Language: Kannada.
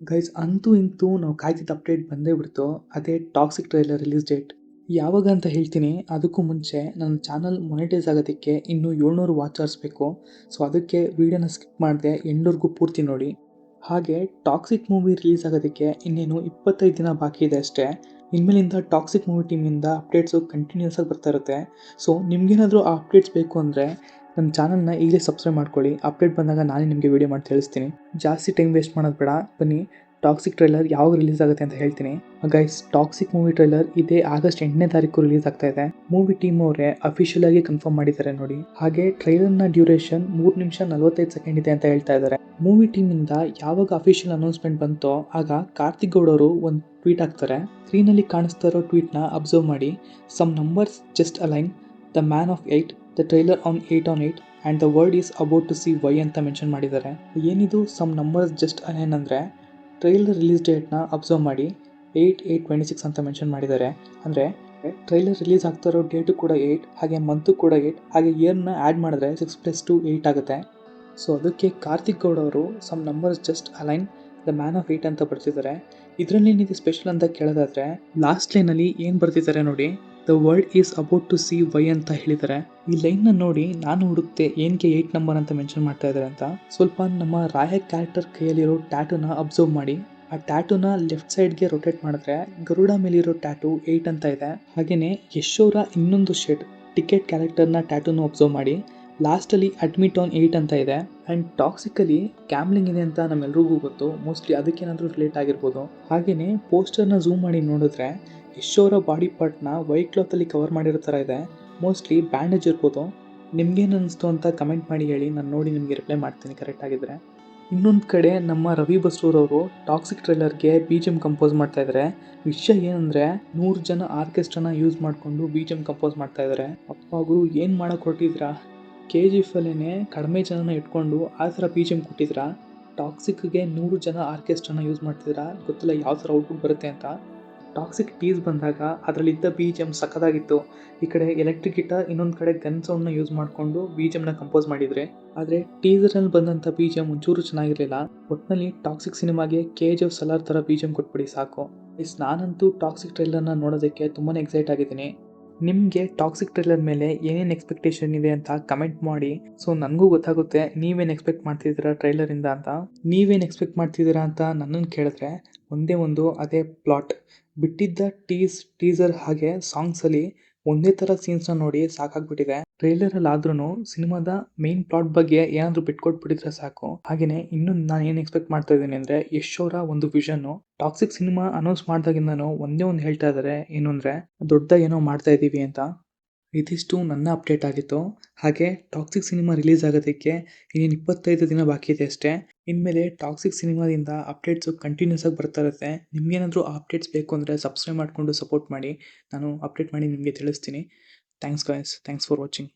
ಗೈಸ್ ಅಂತೂ ಇಂತೂ ನಾವು ಕಾಯ್ತಿದ್ದ ಅಪ್ಡೇಟ್ ಬಂದೇ ಬಿಡ್ತು. ಅದೇ ಟಾಕ್ಸಿಕ್ ಟ್ರೈಲರ್ ರಿಲೀಸ್ ಡೇಟ್ ಯಾವಾಗ ಅಂತ ಹೇಳ್ತೀನಿ. ಅದಕ್ಕೂ ಮುಂಚೆ ನನ್ನ ಚಾನಲ್ ಮೊನಿಟೈಸ್ ಆಗೋದಕ್ಕೆ ಇನ್ನೂ 700 ವಾಚರ್ಸ್ ಬೇಕು. ಸೊ ಅದಕ್ಕೆ ವೀಡಿಯೋನ ಸ್ಕಿಪ್ ಮಾಡದೆ ಎಂಡ್ವರೆಗೂ ಪೂರ್ತಿ ನೋಡಿ. ಹಾಗೆ ಟಾಕ್ಸಿಕ್ ಮೂವಿ ರಿಲೀಸ್ ಆಗೋದಕ್ಕೆ ಇನ್ನೇನು 25 ದಿನ ಬಾಕಿ ಇದೆ ಅಷ್ಟೇ. ಇನ್ಮೇಲಿಂದ ಟಾಕ್ಸಿಕ್ ಮೂವಿ ಟೀಮಿಂದ ಅಪ್ಡೇಟ್ಸು ಕಂಟಿನ್ಯೂಸ್ ಆಗಿ ಬರ್ತಾ ಇರುತ್ತೆ. ಸೊ ನಿಮ್ಗೇನಾದರೂ ಆ ಅಪ್ಡೇಟ್ಸ್ ಬೇಕು ಅಂದರೆ ನನ್ನ ಚಾನಲ್ನ ಈಗಲೇ ಸಬ್ಸ್ಕ್ರೈಬ್ ಮಾಡ್ಕೊಳ್ಳಿ. ಅಪ್ಡೇಟ್ ಬಂದಾಗ ನಾನೇ ನಿಮಗೆ ವೀಡಿಯೋ ಮಾಡಿ ತಿಳಿಸ್ತೀನಿ. ಜಾಸ್ತಿ ಟೈಮ್ ವೇಸ್ಟ್ ಮಾಡೋದು ಬೇಡ, ಬನ್ನಿ ಟಾಕ್ಸಿಕ್ ಟ್ರೈಲರ್ ಯಾವಾಗ ರಿಲೀಸ್ ಆಗುತ್ತೆ ಅಂತ ಹೇಳ್ತೀನಿ. ಗೈಸ್, ಟಾಕ್ಸಿಕ್ ಮೂವಿ ಟ್ರೈಲರ್ ಇದೇ ಆಗಸ್ಟ್ 8ನೇ ತಾರೀಕು ರಿಲೀಸ್ ಆಗ್ತಾ ಇದೆ. ಮೂವಿ ಟೀಮ್ ಅವರೇ ಅಫಿಷಿಯಲ್ ಆಗಿ ಕನ್ಫರ್ಮ್ ಮಾಡಿದ್ದಾರೆ ನೋಡಿ. ಹಾಗೆ ಟ್ರೈಲರ್ನ ಡ್ಯೂರೇಷನ್ 3 ನಿಮಿಷ 45 ಸೆಕೆಂಡ್ ಇದೆ ಅಂತ ಹೇಳ್ತಾ ಇದ್ದಾರೆ. ಮೂವಿ ಟೀಮಿಂದ ಯಾವಾಗ ಅಫಿಷಿಯಲ್ ಅನೌನ್ಸ್ಮೆಂಟ್ ಬಂತೋ ಆಗ ಕಾರ್ತಿಕ್ ಗೌಡ್ ಅವರು ಒಂದು ಟ್ವೀಟ್ ಹಾಕ್ತಾರೆ. ಸ್ಕ್ರೀನಲ್ಲಿ ಕಾಣಿಸ್ತಾ ಇರೋ ಟ್ವೀಟ್ನ ಅಬ್ಸರ್ವ್ ಮಾಡಿ. Some numbers just align the man of 8 the trailer on 8 and the word is about to see why ಅಂತ ಮೆನ್ಷನ್ ಮಾಡಿದ್ದಾರೆ. ಏನಿದು ಸಮ್ ನಂಬರ್ಸ್ ಜಸ್ಟ್ ಅಲೈನ್ ಅಂದರೆ ಟ್ರೈಲರ್ ರಿಲೀಸ್ ಡೇಟ್ನ ಅಬ್ಸರ್ವ್ ಮಾಡಿ 8/8/26 ಅಂತ ಮೆನ್ಷನ್ ಮಾಡಿದ್ದಾರೆ. ಅಂದರೆ ಟ್ರೈಲರ್ ರಿಲೀಸ್ ಆಗ್ತಾ ಇರೋ ಡೇಟು ಕೂಡ 8, ಹಾಗೆ ಮಂತು ಕೂಡ 8, ಹಾಗೆ ಇಯರ್ನ ಆ್ಯಡ್ ಮಾಡಿದ್ರೆ 6+2 8 ಆಗುತ್ತೆ. ಸೊ ಅದಕ್ಕೆ ಕಾರ್ತಿಕ್ ಗೌಡ್ ಅವರು some numbers just align the man of 8 ಅಂತ ಬರ್ತಿದ್ದಾರೆ. ಇದರಲ್ಲಿ ಏನಿದೆ ಸ್ಪೆಷಲ್ ಅಂತ ಕೇಳೋದಾದ್ರೆ ಲಾಸ್ಟ್ ಲೈನಲ್ಲಿ ಏನು ಬರ್ತಿದ್ದಾರೆ ನೋಡಿ, the world is about to see why ಅಂತ ಹೇಳಿದ್ದಾರೆ. ಈ ಲೈನ್ನ ನೋಡಿ ನಾನು ಹುಡುಕ್ತೆ ಏನಕ್ಕೆ 8 ನಂಬರ್ ಅಂತ ಮೆನ್ಷನ್ ಮಾಡ್ತಾ ಇದ್ದಾರೆ ಅಂತ. ಸ್ವಲ್ಪ ನಮ್ಮ ರಾಯಕ್ ಕ್ಯಾರೆಕ್ಟರ್ ಕೈಯಲ್ಲಿರೋ ಟ್ಯಾಟೂನ ಅಬ್ಸರ್ವ್ ಮಾಡಿ. ಆ ಟ್ಯಾಟೂನ ಲೆಫ್ಟ್ ಸೈಡ್ಗೆ ರೊಟೇಟ್ ಮಾಡಿದ್ರೆ ಗರುಡ ಮೇಲಿರೋ ಟ್ಯಾಟೂ 8 ಅಂತ ಇದೆ. ಹಾಗೆಯೇ ಯಶ್ ಅವರ ಇನ್ನೊಂದು ಶೇಡ್ ಟಿಕೆಟ್ ಕ್ಯಾರೆಕ್ಟರ್ನ ಟ್ಯಾಟೂನ ಅಬ್ಸರ್ವ್ ಮಾಡಿ. ಲಾಸ್ಟಲ್ಲಿ ಅಡ್ಮಿಟ್ ಆನ್ 8 ಅಂತ ಇದೆ. ಆ್ಯಂಡ್ ಟಾಕ್ಸಿಕಲ್ಲಿ ಕ್ಯಾಮ್ಲಿಂಗ್ ಇದೆ ಅಂತ ನಮ್ಮೆಲ್ರಿಗೂ ಗೊತ್ತು. ಮೋಸ್ಟ್ಲಿ ಅದಕ್ಕೇನಾದರೂ ರಿಲೇಟ್ ಆಗಿರ್ಬೋದು. ಹಾಗೆಯೇ ಪೋಸ್ಟರ್ನ ಝೂಮ್ ಮಾಡಿ ನೋಡಿದ್ರೆ ಯಶ್ ಅವರ ಬಾಡಿ ಪಾರ್ಟ್ನ ವೈಟ್ ಕ್ಲಾತಲ್ಲಿ ಕವರ್ ಮಾಡಿರೋ ಥರ ಇದೆ. ಮೋಸ್ಟ್ಲಿ ಬ್ಯಾಂಡೇಜ್ ಇರ್ಬೋದು. ನಿಮ್ಗೇನು ಅನ್ನಿಸ್ತು ಅಂತ ಕಮೆಂಟ್ ಮಾಡಿ ಹೇಳಿ, ನಾನು ನೋಡಿ ನಿಮಗೆ ರಿಪ್ಲೈ ಮಾಡ್ತೀನಿ ಕರೆಕ್ಟ್ ಆಗಿದ್ರೆ. ಇನ್ನೊಂದು ಕಡೆ ನಮ್ಮ ರವಿ ಬಸ್ರೂರವರು ಟಾಕ್ಸಿಕ್ ಟ್ರೈಲರ್ಗೆ BGM ಕಂಪೋಸ್ ಮಾಡ್ತಾ ಇದ್ದಾರೆ. ವಿಷಯ ಏನಂದರೆ 100 ಜನ ಆರ್ಕೆಸ್ಟ್ರಾನ ಯೂಸ್ ಮಾಡಿಕೊಂಡು BGM ಕಂಪೋಸ್ ಮಾಡ್ತಾ ಇದ್ದಾರೆ. ಅಪ್ಪ ಗುರು, ಏನು ಮಾಡೋಕೆ ಹೊರಟಿದ್ರಾ? KGF ಅಲ್ಲೇ ಕಡಿಮೆ ಜನನ ಇಟ್ಕೊಂಡು ಆ ಥರ BGM ಕೊಟ್ಟಿದ್ರಾ? ಟಾಕ್ಸಿಕ್ಗೆ 100 ಜನ ಆರ್ಕೆಸ್ಟ್ರಾನ ಯೂಸ್ ಮಾಡ್ತಿದ್ರಾ? ಗೊತ್ತಿಲ್ಲ ಯಾವ ಥರ ಔಟ್ಪುಟ್ ಬರುತ್ತೆ ಅಂತ. ಟಾಕ್ಸಿಕ್ ಟೀಸ್ ಬಂದಾಗ ಅದರಲ್ಲಿದ್ದ BGM ಸಖತ್ತಾಗಿತ್ತು. ಈ ಕಡೆ ಎಲೆಕ್ಟ್ರಿಕ್ ಗಿಟಾರ್, ಇನ್ನೊಂದು ಕಡೆ ಗನ್ ಸೌಂಡ್ನ ಯೂಸ್ ಮಾಡಿಕೊಂಡು BGMನ ಕಂಪೋಸ್ ಮಾಡಿದರೆ. ಆದರೆ ಟೀಸರಲ್ಲಿ ಬಂದಂಥ BGM ಒಂಚೂರು ಚೆನ್ನಾಗಿರಲಿಲ್ಲ. ಒಟ್ಟಿನಲ್ಲಿ ಟಾಕ್ಸಿಕ್ ಸಿನಿಮಾಗೆ KGF ಸಲಾರ್ ಥರ BGM ಕೊಟ್ಬಿಡಿ ಸಾಕು. ನಾನಂತೂ ಟಾಕ್ಸಿಕ್ ಟ್ರೈಲರ್ನ ನೋಡೋದಕ್ಕೆ ತುಂಬಾ ಎಕ್ಸೈಟ್ ಆಗಿದ್ದೀನಿ. ನಿಮಗೆ ಟಾಕ್ಸಿಕ್ ಟ್ರೈಲರ್ ಮೇಲೆ ಏನೇನು ಎಕ್ಸ್ಪೆಕ್ಟೇಷನ್ ಇದೆ ಅಂತ ಕಮೆಂಟ್ ಮಾಡಿ. ಸೊ ನನಗೂ ಗೊತ್ತಾಗುತ್ತೆ ನೀವೇನು ಎಕ್ಸ್ಪೆಕ್ಟ್ ಮಾಡ್ತಿದ್ದೀರಾ ಟ್ರೈಲರಿಂದ ಅಂತ. ನೀವೇನು ಎಕ್ಸ್ಪೆಕ್ಟ್ ಮಾಡ್ತಿದ್ದೀರಾ ಅಂತ ನನ್ನನ್ನು ಕೇಳಿದ್ರೆ ಒಂದೇ ಒಂದು, ಅದೇ ಪ್ಲಾಟ್. ಬಿಟ್ಟಿದ್ದ ಟೀಸರ್ ಹಾಗೆ ಸಾಂಗ್ಸಲ್ಲಿ ಒಂದೇ ಥರ ಸೀನ್ಸ್ನ ನೋಡಿ ಸಾಕಾಗ್ಬಿಟ್ಟಿದೆ. ಟ್ರೈಲರಲ್ಲಿ ಆದ್ರೂ ಸಿನಿಮಾದ ಮೇನ್ ಪ್ಲಾಟ್ ಬಗ್ಗೆ ಏನಾದರೂ ಬಿಟ್ಕೊಟ್ಬಿಟ್ಟಿದ್ರೆ ಸಾಕು. ಹಾಗೆಯೇ ಇನ್ನೊಂದು ನಾನು ಏನು ಎಕ್ಸ್ಪೆಕ್ಟ್ ಮಾಡ್ತಾ ಇದ್ದೀನಿ ಅಂದರೆ ಯಶ್ ಅವರ ಒಂದು ವಿಷನ್ನು. ಟಾಕ್ಸಿಕ್ ಸಿನಿಮಾ ಅನೌನ್ಸ್ ಮಾಡಿದಾಗಿಂದನೂ ಒಂದೇ ಒಂದು ಹೇಳ್ತಾ ಇದ್ದಾರೆ, ಏನು ಅಂದರೆ ದೊಡ್ಡ ಏನೋ ಮಾಡ್ತಾ ಇದ್ದೀವಿ ಅಂತ. ಇದಿಷ್ಟು ನನ್ನ ಅಪ್ಡೇಟ್ ಆಗಿತ್ತು. ಹಾಗೆ ಟಾಕ್ಸಿಕ್ ಸಿನಿಮಾ ರಿಲೀಸ್ ಆಗೋದಕ್ಕೆ ಇನ್ನೇನು 25 ದಿನ ಬಾಕಿ ಇದೆ ಅಷ್ಟೇ. ಇನ್ಮೇಲೆ ಟಾಕ್ಸಿಕ್ ಸಿನಿಮಾದಿಂದ ಅಪ್ಡೇಟ್ಸು ಕಂಟಿನ್ಯೂಸ್ ಆಗಿ ಬರ್ತಾ ಇರುತ್ತೆ. ನಿಮಗೇನಾದರೂ ಆ ಅಪ್ಡೇಟ್ಸ್ ಬೇಕು ಅಂದರೆ ಸಬ್ಸ್ಕ್ರೈಬ್ ಮಾಡಿಕೊಂಡು ಸಪೋರ್ಟ್ ಮಾಡಿ. ನಾನು ಅಪ್ಡೇಟ್ ಮಾಡಿ ನಿಮಗೆ ತಿಳಿಸ್ತೀನಿ. Thanks guys, thanks for watching.